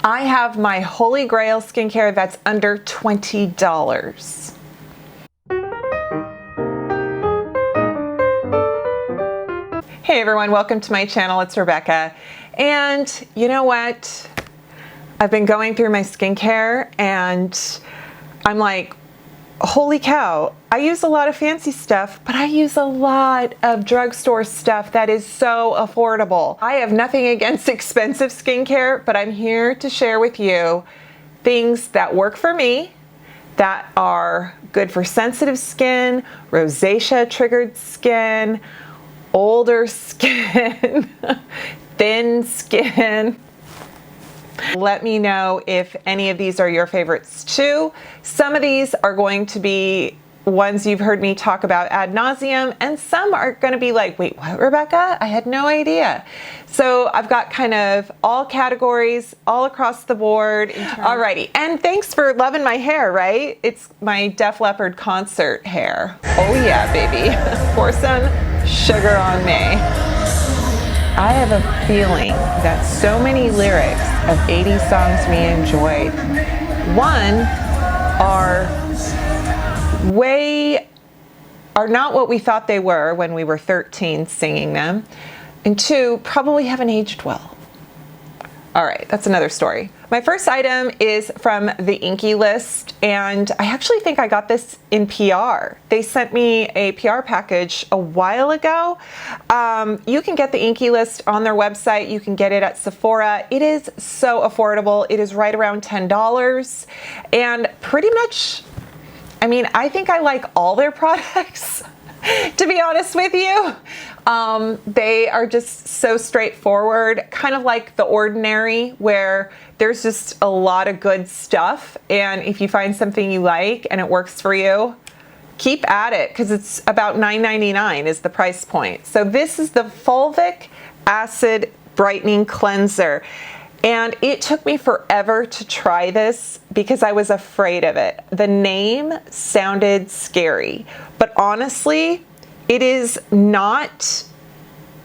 I have my holy grail skincare that's under $20. Hey everyone, welcome to my channel. It's Rebecca. And you know what? I've been going through my skincare and I'm like, holy cow, I use a lot of fancy stuff, but I use a lot of drugstore stuff that is so affordable. I have nothing against expensive skincare, but I'm here to share with you things that work for me, that are good for sensitive skin, rosacea triggered skin, older skin, thin skin. Let me know if any of these are your favorites too. Some of these are going to be ones you've heard me talk about ad nauseum, and some are going to be like, wait, what, Rebecca? I had no idea. So I've got kind of all categories all across the board. Alrighty, and thanks for loving my hair, right? It's my Def Leppard concert hair. Oh yeah, baby. Pour some sugar on me. I have a feeling that so many lyrics of 80s songs we enjoyed, one, are not what we thought they were when we were 13 singing them, and two, probably haven't aged well. All right, that's another story. My first item is from the Inky List, and I actually think I got this in PR. They sent me a PR package a while ago. You can get the Inky List on their website. You can get it at Sephora. It is so affordable. It is right around $10, and pretty much, I mean, I think I like all their products, to be honest with you. They are just so straightforward, kind of like The Ordinary, where there's just a lot of good stuff, and if you find something you like and it works for you, keep at it, because it's about $9.99 is the price point. So this is the Fulvic Acid Brightening Cleanser, and it took me forever to try this because I was afraid of it. The name sounded scary, but honestly, it is not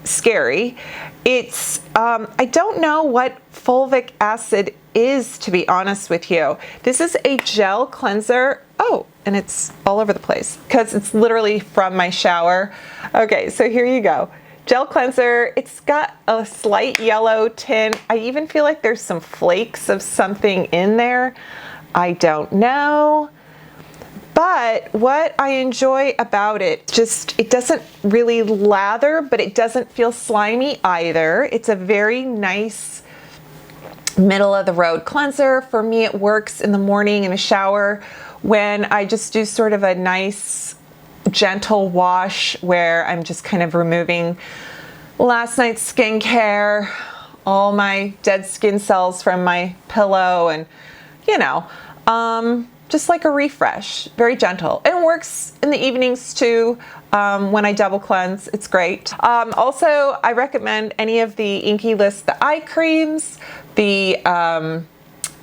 scary. It's, I don't know what fulvic acid is, to be honest with you. This is a gel cleanser. Oh, and it's all over the place because it's literally from my shower. Okay, so here you go. Gel cleanser. It's got a slight yellow tint. I even feel like there's some flakes of something in there. I don't know. But what I enjoy about it, just, it doesn't really lather, but it doesn't feel slimy either. It's a very nice middle of the road cleanser. For me, it works in the morning in the shower when I just do sort of a nice gentle wash where I'm just kind of removing last night's skincare, all my dead skin cells from my pillow, and you know, just like a refresh, very gentle. And it works in the evenings too, when I double cleanse. It's great. Also, I recommend any of the Inky List, the eye creams, the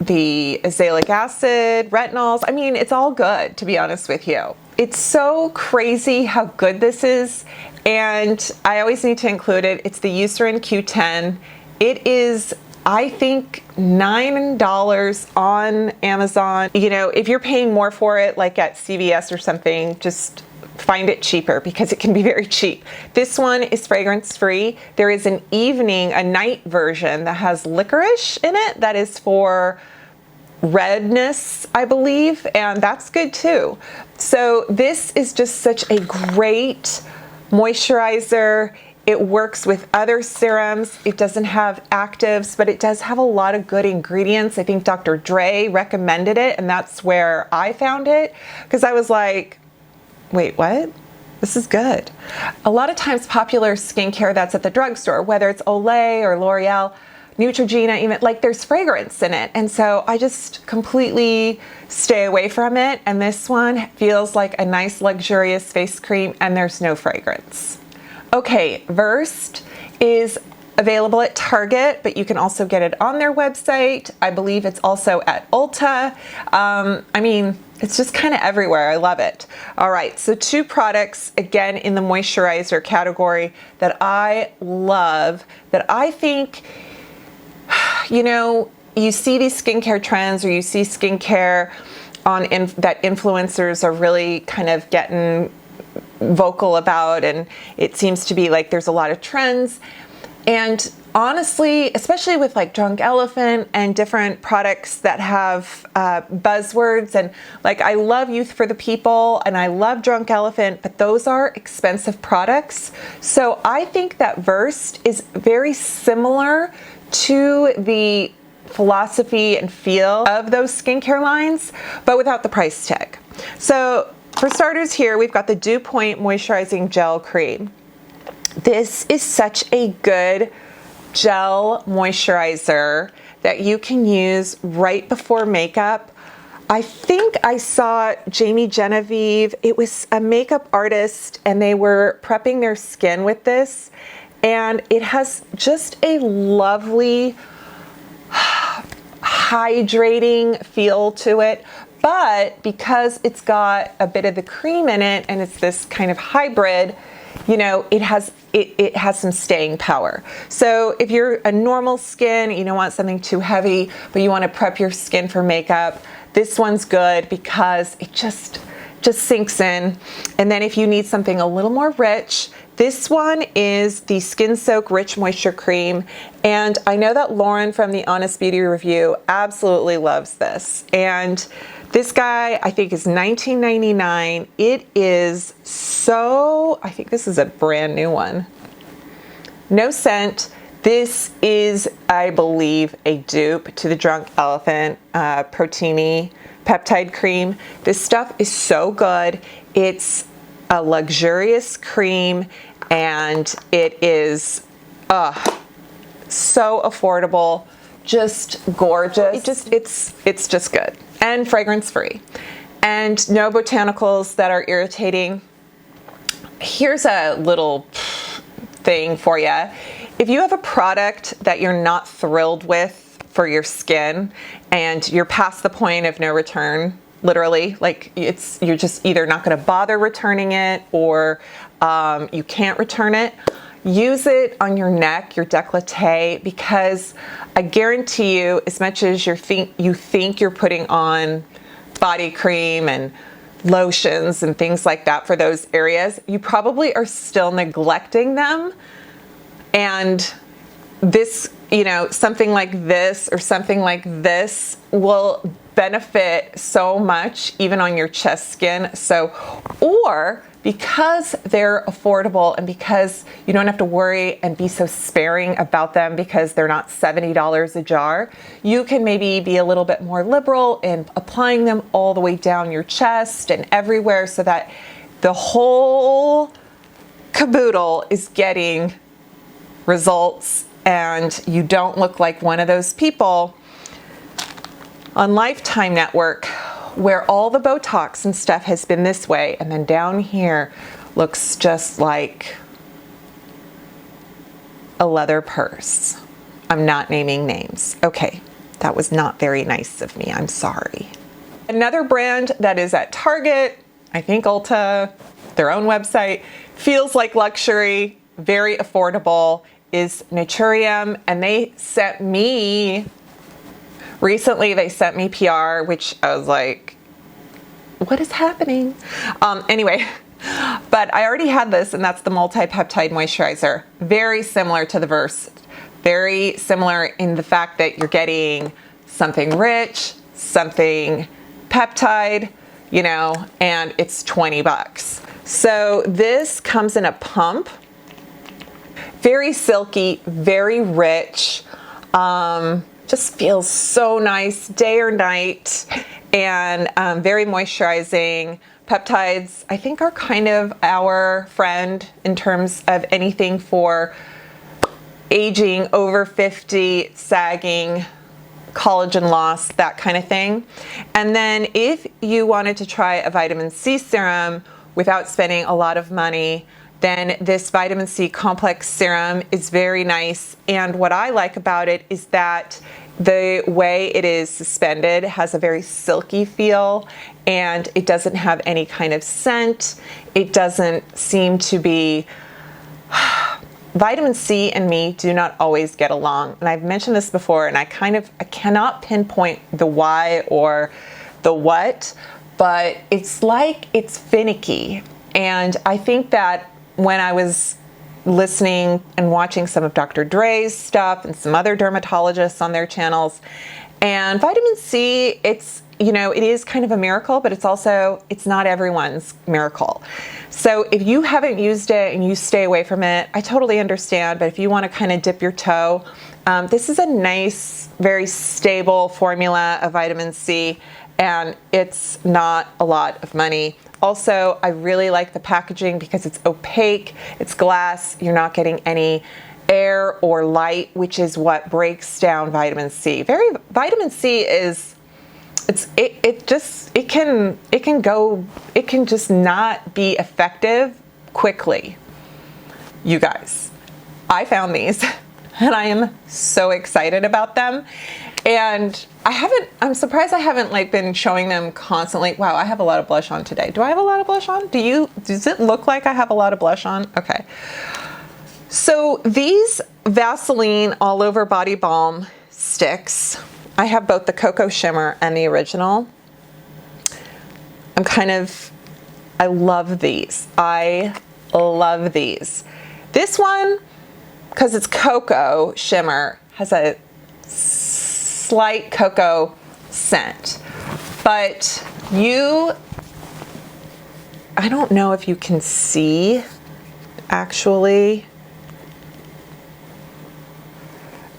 azelaic acid, retinols. I mean, it's all good, to be honest with you. It's so crazy how good this is, and I always need to include it. It's the Eucerin Q10. It is, I think, $9 on Amazon. You know, if you're paying more for it, like at CVS or something, just find it cheaper because it can be very cheap. This one is fragrance free. There is an a night version that has licorice in it that is for redness, I believe, and that's good too. So this is just such a great moisturizer. It works with other serums. It doesn't have actives, but it does have a lot of good ingredients. I think Dr. Dre recommended it, and that's where I found it, because I was like, wait, what? This is good. A lot of times popular skincare that's at the drugstore, whether it's Olay or L'Oreal, Neutrogena, even, like, there's fragrance in it, and so I just completely stay away from it, and this one feels like a nice luxurious face cream, and there's no fragrance. Okay, Versed is available at Target, but you can also get it on their website. I believe it's also at Ulta. I mean, it's just kind of everywhere. I love it. All right, so two products, again, in the moisturizer category that I love, that I think, you know, you see these skincare trends, or you see skincare that influencers are really kind of getting vocal about, and it seems to be like there's a lot of trends. And honestly, especially with like Drunk Elephant and different products that have buzzwords, and like I love Youth for the People and I love Drunk Elephant, but those are expensive products. So I think that Versed is very similar to the philosophy and feel of those skincare lines, but without the price tag. So for starters here, we've got the Dew Point Moisturizing Gel Cream. This is such a good gel moisturizer that you can use right before makeup. I think I saw Jamie Genevieve, it was a makeup artist, and they were prepping their skin with this, and it has just a lovely hydrating feel to it. But because it's got a bit of the cream in it and it's this kind of hybrid, you know, it has some staying power. So if you're a normal skin, you don't want something too heavy, but you want to prep your skin for makeup, this one's good because it just sinks in. And then if you need something a little more rich, this one is the Skin Soak Rich Moisture Cream. And I know that Lauren from the Honest Beauty Review absolutely loves this. And this guy, I think, is $19.99. It is so, I think this is a brand new one. No scent. This is, I believe, a dupe to the Drunk Elephant Proteiny Peptide Cream. This stuff is so good. It's a luxurious cream, and it is so affordable, just gorgeous. It's just good. And fragrance free, and no botanicals that are irritating. Here's a little thing for you. If you have a product that you're not thrilled with for your skin and you're past the point of no return, literally, like you're just either not going to bother returning it, or you can't return it, use it on your neck, your décolleté, because I guarantee you, as much as you think you're putting on body cream and lotions and things like that for those areas, you probably are still neglecting them. And this, you know, something like this or something like this will benefit so much even on your chest skin. So, or because they're affordable and because you don't have to worry and be so sparing about them because they're not $70 a jar, you can maybe be a little bit more liberal in applying them all the way down your chest and everywhere, so that the whole caboodle is getting results and you don't look like one of those people on Lifetime Network where all the Botox and stuff has been this way, and then down here looks just like a leather purse. I'm not naming names. Okay, that was not very nice of me. I'm sorry. Another brand that is at Target, I think Ulta, their own website, feels like luxury, very affordable, is Naturium, and they sent me recently, they sent me PR, which I was like, what is happening? Anyway, but I already had this, and that's the Multi-Peptide Moisturizer. Very similar to the Versed. Very similar in the fact that you're getting something rich, something peptide, you know, and it's 20 bucks. So this comes in a pump. Very silky, very rich. Just feels so nice day or night, and very moisturizing. Peptides, I think, are kind of our friend in terms of anything for aging, over 50, sagging, collagen loss, that kind of thing. And then if you wanted to try a vitamin C serum without spending a lot of money, then this vitamin C complex serum is very nice. And what I like about it is that the way it is suspended has a very silky feel, and it doesn't have any kind of scent. It doesn't seem to be vitamin C and me do not always get along. And I've mentioned this before, and I cannot pinpoint the why or the what, but it's like it's finicky. And I think that when I was listening and watching some of Dr. Dre's stuff and some other dermatologists on their channels, and vitamin C, it's, you know, it is kind of a miracle, but it's not everyone's miracle. So if you haven't used it and you stay away from it, I totally understand. But if you want to kind of dip your toe, this is a nice, very stable formula of vitamin C, and it's not a lot of money. Also, I really like the packaging because it's opaque, it's glass, you're not getting any air or light, which is what breaks down vitamin C. Vitamin C is, it can just not be effective quickly. You guys, I found these and I am so excited about them. And I'm surprised I haven't like been showing them constantly. Wow, I have a lot of blush on today. Do I have a lot of blush on? Does it look like I have a lot of blush on? Okay. So these Vaseline all over body balm sticks, I have both the Cocoa Shimmer and the original. I love these. I love these. This one, because it's Cocoa Shimmer, has a slight cocoa scent, but I don't know if you can see, actually.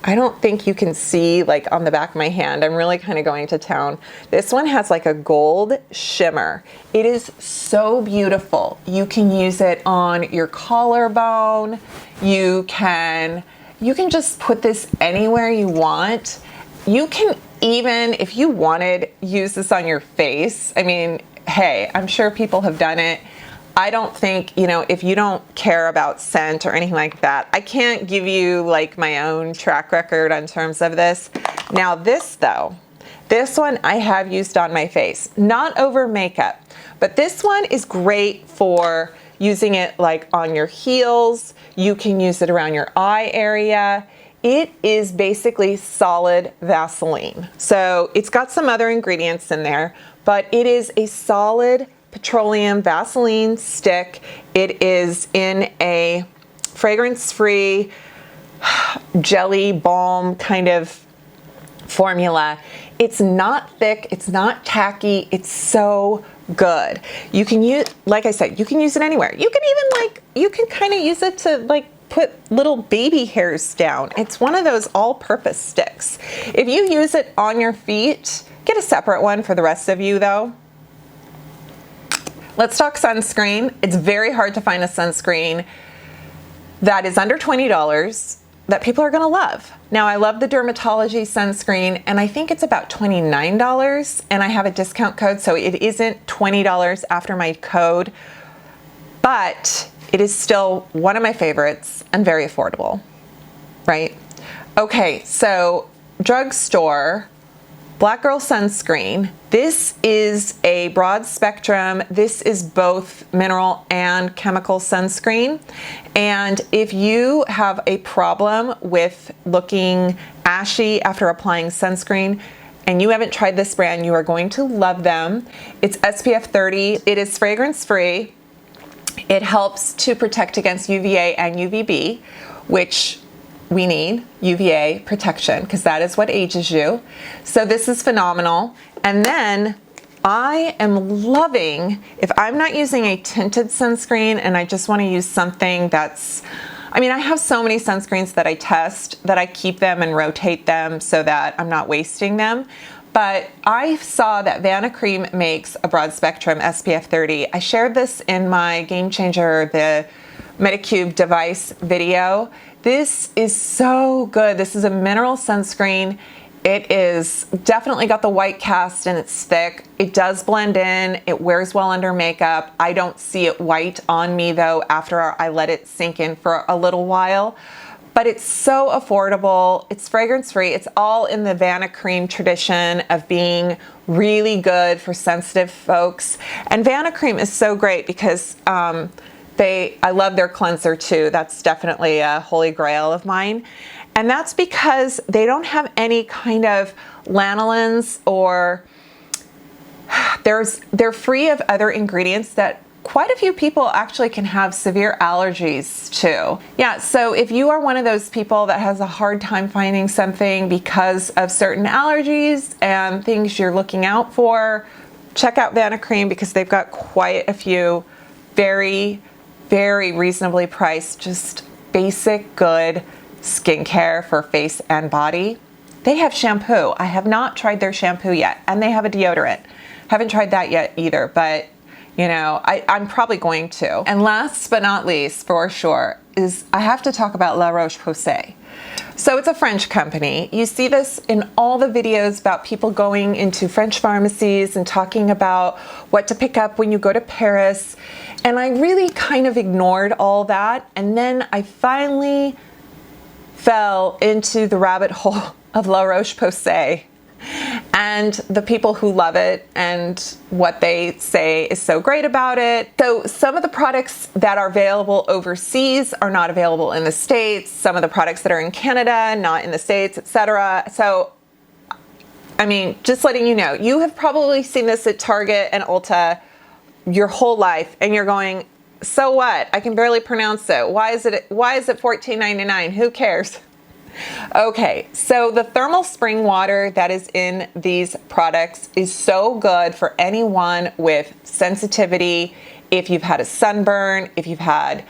I don't think you can see like on the back of my hand. I'm really kind of going to town. This one has like a gold shimmer. It is so beautiful. You can use it on your collarbone. You can just put this anywhere you want. You can even, if you wanted, use this on your face. I mean, hey, I'm sure people have done it. I don't think, if you don't care about scent or anything like that, I can't give you like my own track record in terms of this. Now this one I have used on my face, not over makeup, but this one is great for using it like on your heels. You can use it around your eye area. It is basically solid Vaseline. So it's got some other ingredients in there, but it is a solid petroleum Vaseline stick. It is in a fragrance-free jelly balm kind of formula. It's not thick, it's not tacky, it's so good. You can use, like I said, you can use it anywhere. You can even you can kind of use it to like put little baby hairs down. It's one of those all-purpose sticks. If you use it on your feet, get a separate one for the rest of you though. Let's talk sunscreen. It's very hard to find a sunscreen that is under $20 that people are gonna love. Now I love the Dermatology sunscreen and I think it's about $29 and I have a discount code, so it isn't $20 after my code, but it is still one of my favorites and very affordable, right? Okay, so Drugstore Black Girl Sunscreen. This is a broad spectrum. This is both mineral and chemical sunscreen. And if you have a problem with looking ashy after applying sunscreen and you haven't tried this brand, you are going to love them. It's SPF 30. It is fragrance free. It helps to protect against UVA and UVB, which we need UVA protection because that is what ages you. So this is phenomenal. And then I am loving, if I'm not using a tinted sunscreen and I just want to use something that's, I have so many sunscreens that I test that I keep them and rotate them so that I'm not wasting them. But I saw that Vana Cream makes a broad spectrum SPF 30. I shared this in my Game Changer, the Medicube device video. This is so good. This is a mineral sunscreen. It is definitely got the white cast and it's thick. It does blend in. It wears well under makeup. I don't see it white on me though after I let it sink in for a little while. But it's so affordable. It's fragrance free. It's all in the Vana Cream tradition of being really good for sensitive folks. And Vana Cream is so great because I love their cleanser too. That's definitely a holy grail of mine. And that's because they don't have any kind of lanolins, or they're free of other ingredients that quite a few people actually can have severe allergies to. Yeah, so if you are one of those people that has a hard time finding something because of certain allergies and things you're looking out for, check out Vana cream, because they've got quite a few very, very reasonably priced, just basic good skincare for face and body. They have shampoo. I have not tried their shampoo yet, and they have a deodorant. Haven't tried that yet either, but you know, I'm probably going to. And last but not least, for sure, is I have to talk about La Roche-Posay. So it's a French company. You see this in all the videos about people going into French pharmacies and talking about what to pick up when you go to Paris. And I really kind of ignored all that. And then I finally fell into the rabbit hole of La Roche-Posay and the people who love it and what they say is so great about it. So some of the products that are available overseas are not available in the States. Some of the products that are in Canada, not in the States, etc. So, I mean, just letting you know, you have probably seen this at Target and Ulta your whole life, and you're going, so what? I can barely pronounce it. Why is it $14.99? Who cares? Okay, so the thermal spring water that is in these products is so good for anyone with sensitivity. If you've had a sunburn, if you've had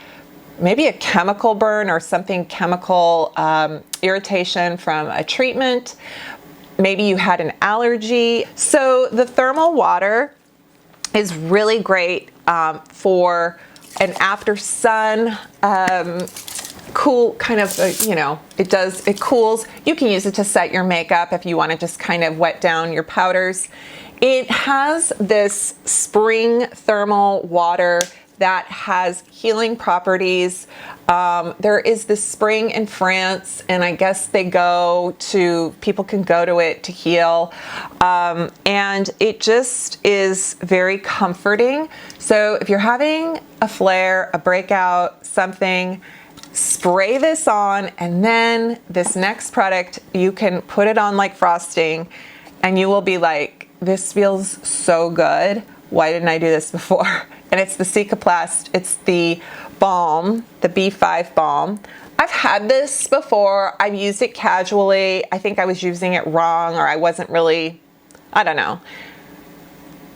maybe a chemical burn or something chemical irritation from a treatment, maybe you had an allergy. So the thermal water is really great for an after sun cool kind of, you know, it cools. You can use it to set your makeup if you want to just kind of wet down your powders. It has this spring thermal water that has healing properties. There is this spring in France, and I guess people can go to it to heal. And it just is very comforting. So if you're having a flare, a breakout, something, spray this on, and then this next product, you can put it on like frosting, and you will be like, this feels so good. Why didn't I do this before? And it's the Cicaplast. It's the Balm, the B5 Balm. I've had this before. I've used it casually. I think I was using it wrong, or I wasn't really, I don't know.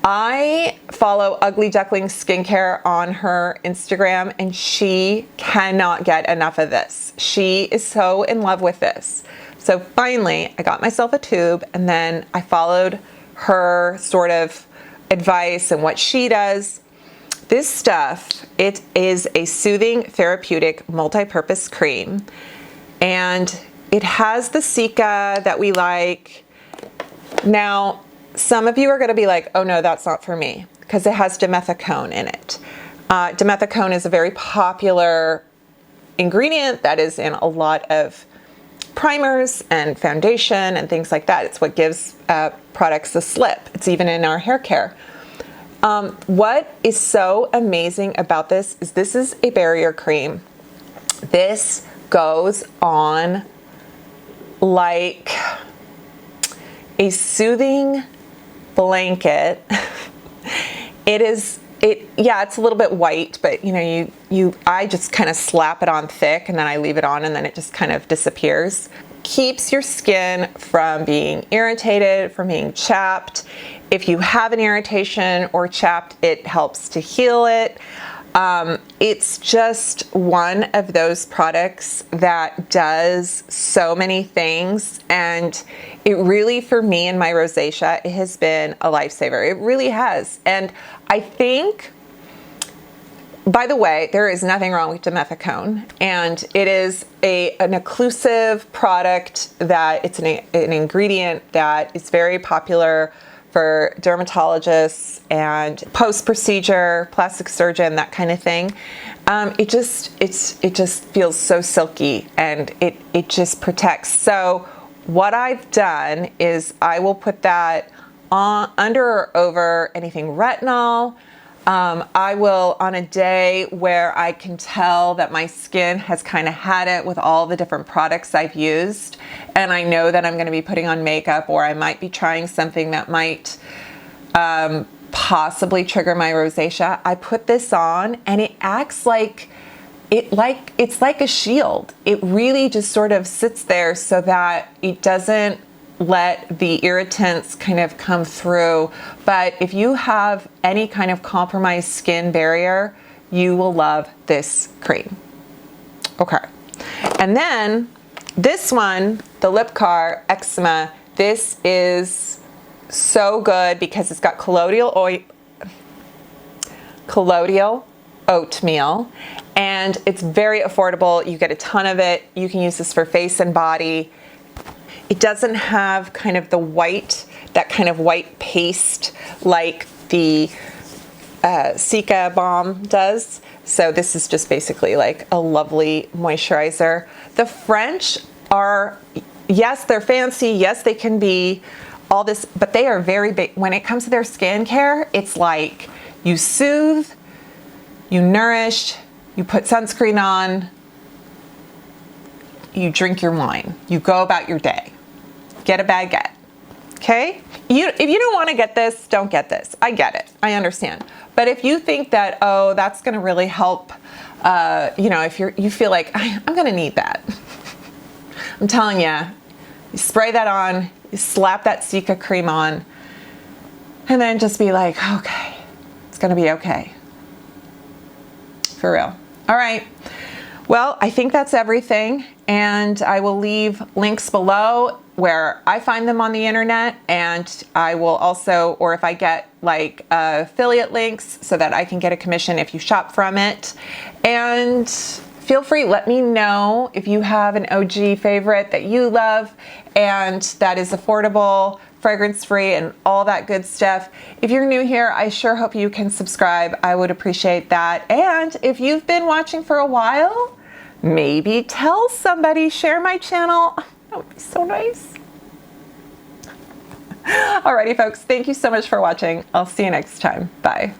I follow Ugly Duckling Skincare on her Instagram, and she cannot get enough of this. She is so in love with this. So finally, I got myself a tube, and then I followed her sort of advice and what she does. This stuff, it is a soothing therapeutic multi-purpose cream, and it has the cica that we like. Now, some of you are going to be like, oh no, that's not for me, because it has dimethicone in it. Dimethicone is a very popular ingredient that is in a lot of primers and foundation and things like that. It's what gives products the slip. It's even in our hair care. What is so amazing about this is a barrier cream. This goes on like a soothing blanket. It's a little bit white, but you know, I just kind of slap it on thick, and then I leave it on, and then it just kind of disappears. Keeps your skin from being irritated, from being chapped. If you have an irritation or chapped, it helps to heal it. It's just one of those products that does so many things, and it really, for me and my rosacea, it has been a lifesaver. It really has. And I think, by the way, there is nothing wrong with dimethicone, and it is an occlusive product that it's an ingredient that is very popular for dermatologists and post-procedure plastic surgeon, that kind of thing. It just feels so silky, and it just protects. So what I've done is I will put that on under or over anything retinol. I will, on a day where I can tell that my skin has kind of had it with all the different products I've used, and I know that I'm going to be putting on makeup, or I might be trying something that might possibly trigger my rosacea, I put this on and it acts like it's like a shield. It really just sort of sits there so that it doesn't let the irritants kind of come through. But if you have any kind of compromised skin barrier, you will love this cream. Okay. And then this one, the Lip Car Eczema, this is so good because it's got colloidal oatmeal, and it's very affordable. You get a ton of it. You can use this for face and body. It doesn't have kind of the white, that kind of white paste like the Cica Balm does. So this is just basically like a lovely moisturizer. The French are, yes, they're fancy. Yes, they can be all this, but they are very big. When it comes to their skincare, it's like you soothe, you nourish, you put sunscreen on, you drink your wine, you go about your day. Get a baguette, okay? If you don't want to get this, don't get this. I get it, I understand. But if you think that, oh, that's gonna really help, you know, if you feel like, I'm gonna need that. I'm telling you, you spray that on, you slap that Cica cream on, and then just be like, okay, it's gonna be okay. For real. All right. Well, I think that's everything, and I will leave links below where I find them on the internet, and I will also, or if I get like affiliate links so that I can get a commission if you shop from it. And feel free, let me know if you have an OG favorite that you love and that is affordable, fragrance-free, and all that good stuff. If you're new here, I sure hope you can subscribe. I would appreciate that. And if you've been watching for a while, maybe tell somebody, share my channel. That would be so nice. Alrighty, folks, thank you so much for watching. I'll see you next time. Bye.